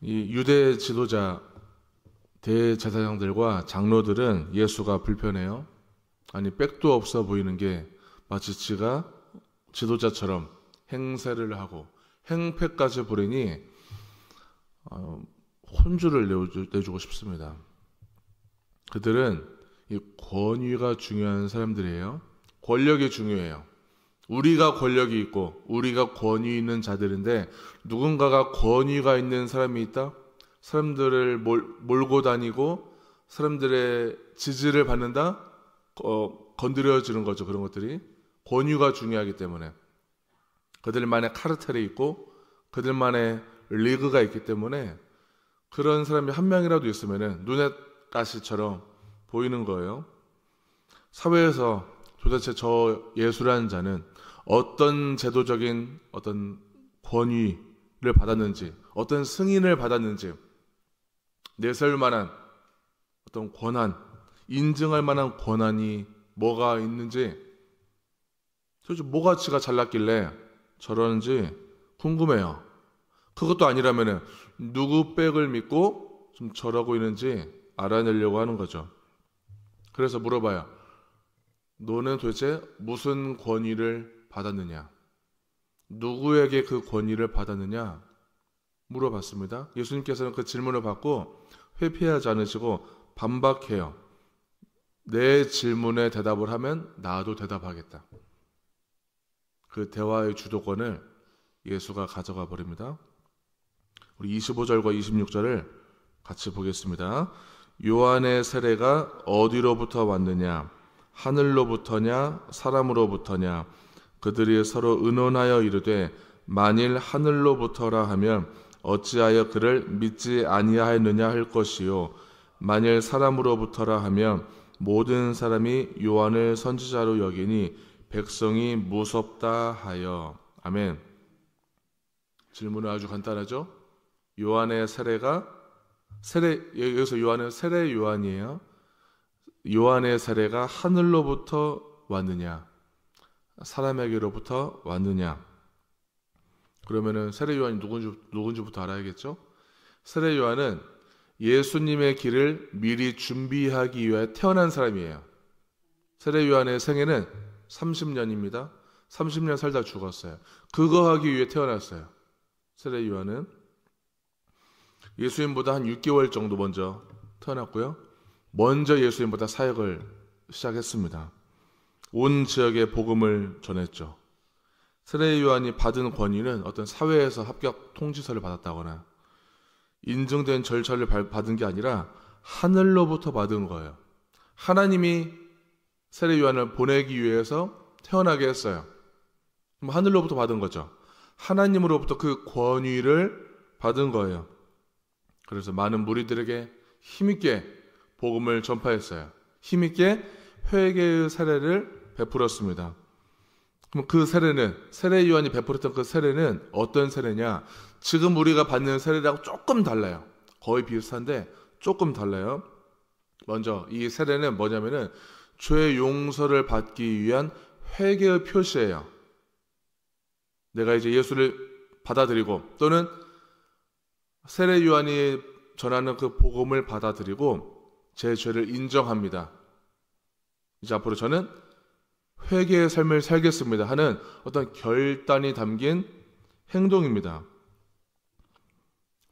이 유대 지도자 대제사장들과 장로들은 예수가 불편해요. 아니 백도 없어 보이는 게 마치 지가 지도자처럼 행세를 하고 행패까지 부리니 혼주를 내주고 싶습니다. 그들은 이 권위가 중요한 사람들이에요. 권력이 중요해요. 우리가 권력이 있고 우리가 권위 있는 자들인데 누군가가 권위가 있는 사람이 있다? 사람들을 몰고 다니고 사람들의 지지를 받는다? 건드려지는 거죠. 그런 것들이 권위가 중요하기 때문에 그들만의 카르텔이 있고 그들만의 리그가 있기 때문에 그런 사람이 한 명이라도 있으면 눈에 가시처럼 보이는 거예요. 사회에서 도대체 저 예수라는 자는 어떤 제도적인 어떤 권위를 받았는지, 어떤 승인을 받았는지, 내세울 만한 어떤 권한, 인증할 만한 권한이 뭐가 있는지, 도대체 뭐가 지가 잘났길래 저러는지 궁금해요. 그것도 아니라면 누구 백을 믿고 좀 저러고 있는지 알아내려고 하는 거죠. 그래서 물어봐요. 너는 도대체 무슨 권위를 받았느냐? 누구에게 그 권위를 받았느냐? 물어봤습니다. 예수님께서는 그 질문을 받고 회피하지 않으시고 반박해요. 내 질문에 대답을 하면 나도 대답하겠다. 그 대화의 주도권을 예수가 가져가 버립니다. 우리 25절과 26절을 같이 보겠습니다. 요한의 세례가 어디로부터 왔느냐? 하늘로부터냐? 사람으로부터냐? 그들이 서로 의논하여 이르되 만일 하늘로부터라 하면 어찌하여 그를 믿지 아니하였느냐 할 것이요 만일 사람으로부터라 하면 모든 사람이 요한을 선지자로 여기니 백성이 무섭다 하여. 아멘. 질문은 아주 간단하죠? 요한의 세례가 여기서 요한은 세례 요한이에요. 요한의 세례가 하늘로부터 왔느냐 사람에게로부터 왔느냐. 그러면은 세례 요한이 누군지부터 알아야겠죠? 세례 요한은 예수님의 길을 미리 준비하기 위해 태어난 사람이에요. 세례 요한의 생애는 30년입니다. 30년 살다 죽었어요. 그거 하기 위해 태어났어요. 세례 요한은 예수님보다 한 6개월 정도 먼저 태어났고요. 먼저 예수님보다 사역을 시작했습니다. 온 지역에 복음을 전했죠. 세례 요한이 받은 권위는 어떤 사회에서 합격 통지서를 받았다거나 인증된 절차를 받은 게 아니라 하늘로부터 받은 거예요. 하나님이 세례 요한을 보내기 위해서 태어나게 했어요. 그럼 하늘로부터 받은 거죠. 하나님으로부터 그 권위를 받은 거예요. 그래서 많은 무리들에게 힘있게 복음을 전파했어요. 힘있게 회개의 세례를 베풀었습니다. 그럼 그 세례는, 세례 요한이 베풀었던 그 세례는 어떤 세례냐? 지금 우리가 받는 세례라고 조금 달라요. 거의 비슷한데 조금 달라요. 먼저 이 세례는 뭐냐면은 죄 용서를 받기 위한 회개의 표시예요. 내가 이제 예수를 받아들이고 또는 세례 요한이 전하는 그 복음을 받아들이고 제 죄를 인정합니다. 이제 앞으로 저는 회개의 삶을 살겠습니다 하는 어떤 결단이 담긴 행동입니다.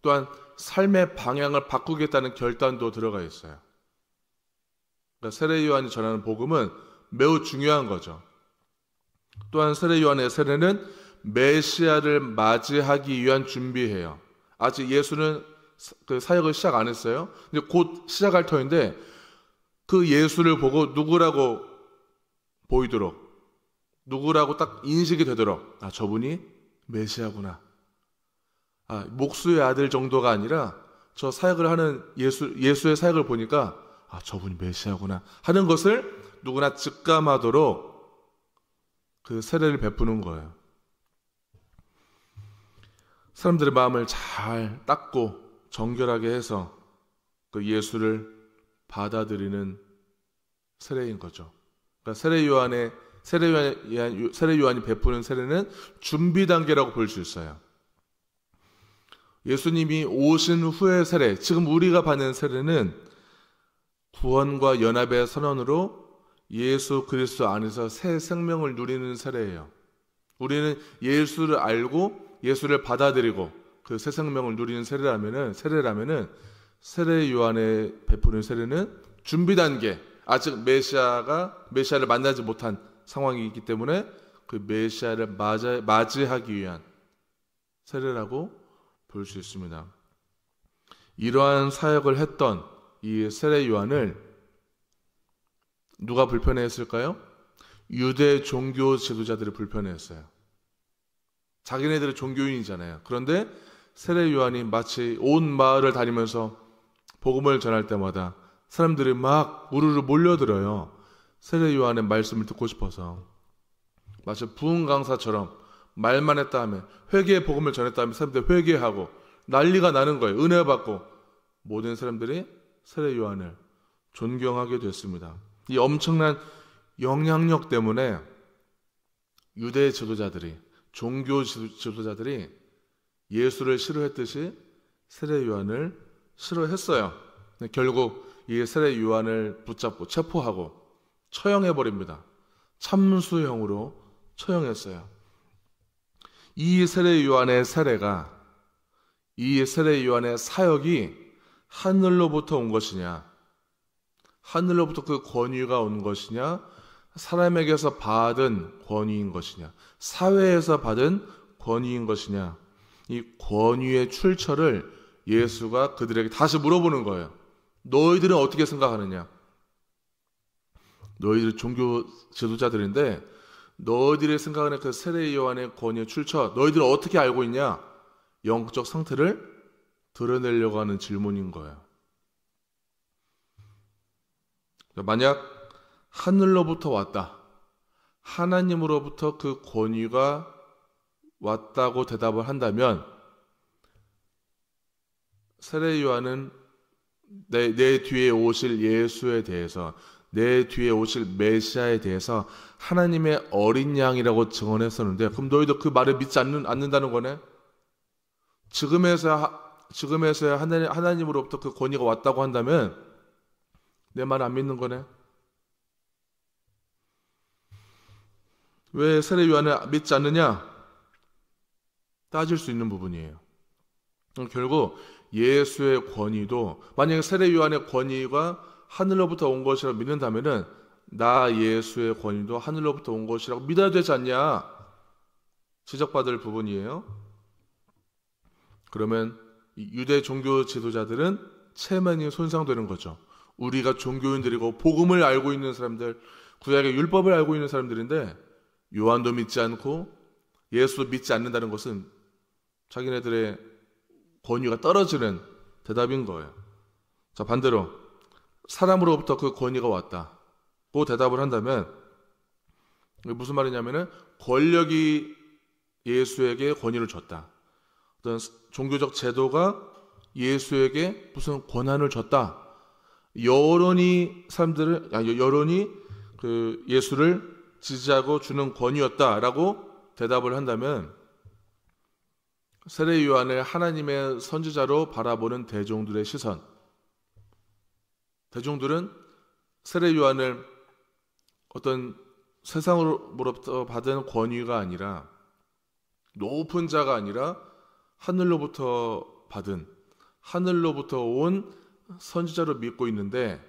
또한 삶의 방향을 바꾸겠다는 결단도 들어가 있어요. 그러니까 세례 요한이 전하는 복음은 매우 중요한 거죠. 또한 세례 요한의 세례는 메시아를 맞이하기 위한 준비예요. 아직 예수는 그 사역을 시작 안 했어요. 근데 곧 시작할 터인데 그 예수를 보고 누구라고 보이도록, 누구라고 딱 인식이 되도록, 아, 저분이 메시아구나. 아, 목수의 아들 정도가 아니라 저 사역을 하는 예수의 사역을 보니까 아, 저분이 메시아구나 하는 것을 누구나 직감하도록 그 세례를 베푸는 거예요. 사람들의 마음을 잘 닦고 정결하게 해서 그 예수를 받아들이는 세례인 거죠. 그러니까 세례 요한이 베푸는 세례는 준비 단계라고 볼 수 있어요. 예수님이 오신 후의 세례, 지금 우리가 받는 세례는 구원과 연합의 선언으로 예수 그리스도 안에서 새 생명을 누리는 세례예요. 우리는 예수를 알고 예수를 받아들이고 그 새 생명을 누리는 세례라면은 세례 요한의 베푸는 세례는 준비 단계, 아직 메시아를 만나지 못한 상황이기 때문에 그 메시아를 맞이하기 위한 세례라고 볼 수 있습니다. 이러한 사역을 했던 이 세례 요한을 누가 불편해했을까요? 유대 종교 지도자들이 불편해했어요. 자기네들은 종교인이잖아요. 그런데 세례 요한이 마치 온 마을을 다니면서 복음을 전할 때마다 사람들이 막 우르르 몰려들어요. 세례 요한의 말씀을 듣고 싶어서. 마치 부흥 강사처럼 말만 했다 하면, 회개의 복음을 전했다 하면 사람들이 회개하고 난리가 나는 거예요. 은혜 받고 모든 사람들이 세례 요한을 존경하게 됐습니다. 이 엄청난 영향력 때문에 유대 지도자들이, 종교 지도자들이 예수를 싫어했듯이 세례 요한을 싫어했어요. 결국 이 세례 요한을 붙잡고 체포하고 처형해버립니다. 참수형으로 처형했어요. 이 세례 요한의 세례가, 이 세례 요한의 사역이 하늘로부터 온 것이냐, 하늘로부터 그 권위가 온 것이냐, 사람에게서 받은 권위인 것이냐, 사회에서 받은 권위인 것이냐, 이 권위의 출처를 예수가 그들에게 다시 물어보는 거예요. 너희들은 어떻게 생각하느냐? 너희들 종교 지도자들인데 너희들이 생각하는 그 세례 요한의 권위의 출처, 너희들은 어떻게 알고 있냐? 영적 상태를 드러내려고 하는 질문인 거예요. 만약 하늘로부터 왔다, 하나님으로부터 그 권위가 왔다고 대답을 한다면 세례 요한은 내 뒤에 오실 예수에 대해서, 내 뒤에 오실 메시아에 대해서 하나님의 어린 양이라고 증언했었는데, 그럼 너희도 그 말을 믿지 않는다는 거네? 지금에서야 하나님으로부터 그 권위가 왔다고 한다면 내 말 안 믿는 거네? 왜 세례 요한을 믿지 않느냐? 따질 수 있는 부분이에요. 결국 예수의 권위도, 만약에 세례 요한의 권위가 하늘로부터 온 것이라고 믿는다면은 나 예수의 권위도 하늘로부터 온 것이라고 믿어야 되지 않냐? 지적받을 부분이에요. 그러면 유대 종교 지도자들은 체면이 손상되는 거죠. 우리가 종교인들이고 복음을 알고 있는 사람들, 구약의 율법을 알고 있는 사람들인데 요한도 믿지 않고 예수도 믿지 않는다는 것은 자기네들의 권위가 떨어지는 대답인 거예요. 자, 반대로 사람으로부터 그 권위가 왔다고 대답을 한다면 무슨 말이냐면은 권력이 예수에게 권위를 줬다. 어떤 종교적 제도가 예수에게 무슨 권한을 줬다. 여론이 그 예수를 지지하고 주는 권위였다라고 대답을 한다면 세례 요한을 하나님의 선지자로 바라보는 대종들의 시선, 대종들은 세례 요한을 어떤 세상으로부터 받은 권위가 아니라, 높은 자가 아니라 하늘로부터 받은, 하늘로부터 온 선지자로 믿고 있는데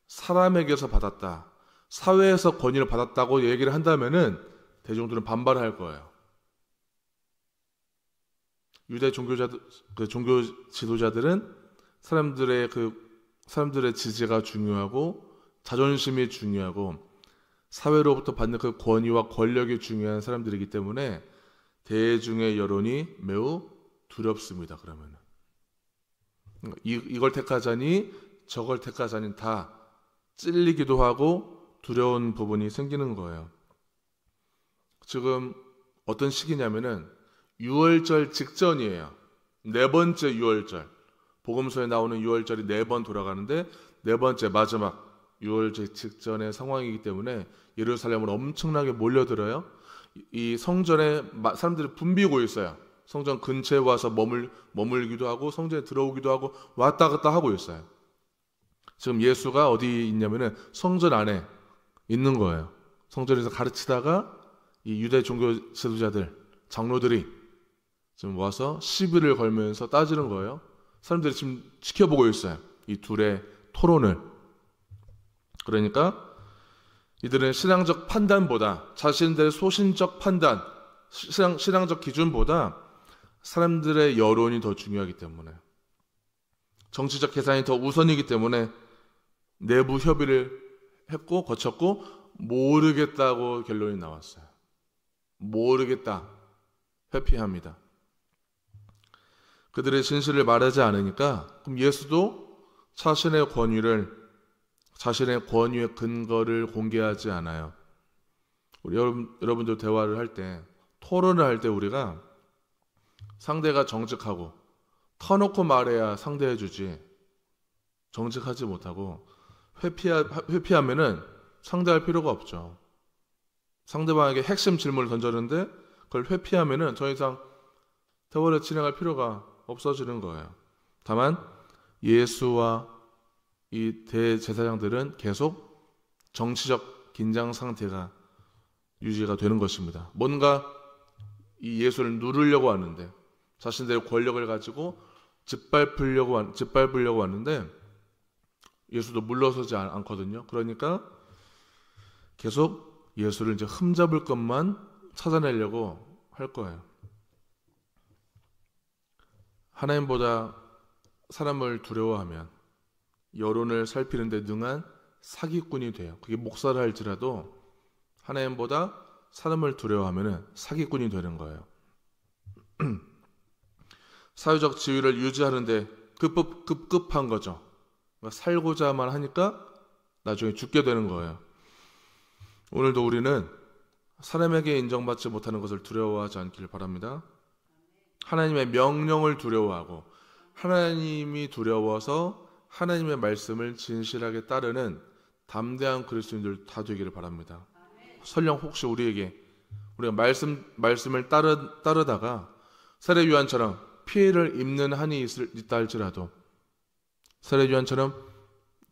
사람에게서 받았다, 사회에서 권위를 받았다고 얘기를 한다면은 대종들은 반발할 거예요. 유대 종교 지도자들은 사람들의 지지가 중요하고 자존심이 중요하고 사회로부터 받는 그 권위와 권력이 중요한 사람들이기 때문에 대중의 여론이 매우 두렵습니다. 그러면 이걸 택하자니 저걸 택하자니 다 찔리기도 하고 두려운 부분이 생기는 거예요. 지금 어떤 시기냐면은 유월절 직전이에요. 네 번째 유월절. 복음서에 나오는 유월절이 4번 돌아가는데 네 번째 마지막 유월절 직전의 상황이기 때문에 예루살렘으로 엄청나게 몰려들어요. 이 성전에 사람들이 붐비고 있어요. 성전 근처에 와서 머물기도 하고 성전에 들어오기도 하고 왔다 갔다 하고 있어요. 지금 예수가 어디 있냐면은 성전 안에 있는 거예요. 성전에서 가르치다가 이 유대 종교 지도자들, 장로들이 지금 와서 시비를 걸면서 따지는 거예요. 사람들이 지금 지켜보고 있어요. 이 둘의 토론을. 그러니까 이들은 신앙적 판단보다, 자신들의 소신적 판단, 신앙적 기준보다 사람들의 여론이 더 중요하기 때문에, 정치적 계산이 더 우선이기 때문에 내부 협의를 거쳤고 모르겠다고 결론이 나왔어요. 모르겠다. 회피합니다. 그들의 진실을 말하지 않으니까 그럼 예수도 자신의 권위의 근거를 공개하지 않아요. 우리 여러분들 대화를 할 때, 토론을 할 때 우리가 상대가 정직하고 터놓고 말해야 상대해주지, 정직하지 못하고 회피하면은 상대할 필요가 없죠. 상대방에게 핵심 질문을 던졌는데 그걸 회피하면은 더 이상 대화를 진행할 필요가 없어지는 거예요. 다만 예수와 이 대제사장들은 계속 정치적 긴장 상태가 유지가 되는 것입니다. 뭔가 이 예수를 누르려고 하는데, 자신들의 권력을 가지고 짓밟으려고 하는데 예수도 물러서지 않거든요. 그러니까 계속 예수를 이제 흠잡을 것만 찾아내려고 할 거예요. 하나님보다 사람을 두려워하면 여론을 살피는 데 능한 사기꾼이 돼요. 그게 목사를 할지라도 하나님보다 사람을 두려워하면 사기꾼이 되는 거예요. 사회적 지위를 유지하는데 급급한 거죠. 살고자만 하니까 나중에 죽게 되는 거예요. 오늘도 우리는 사람에게 인정받지 못하는 것을 두려워하지 않기를 바랍니다. 하나님의 명령을 두려워하고 하나님이 두려워서 하나님의 말씀을 진실하게 따르는 담대한 그리스도인들 다 되기를 바랍니다. 설령 혹시 우리가 말씀을 따르다가 세례요한처럼 피해를 입는 한이 있다 할지라도, 세례요한처럼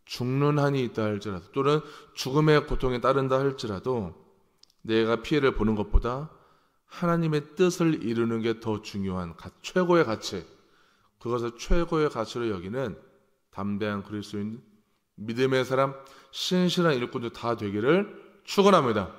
죽는 한이 있다 할지라도, 또는 죽음의 고통에 따른다 할지라도 내가 피해를 보는 것보다 하나님의 뜻을 이루는 게 더 중요한 최고의 가치, 그것을 최고의 가치로 여기는 담대한 그리스도인, 믿음의 사람, 신실한 일꾼들 다 되기를 축원합니다.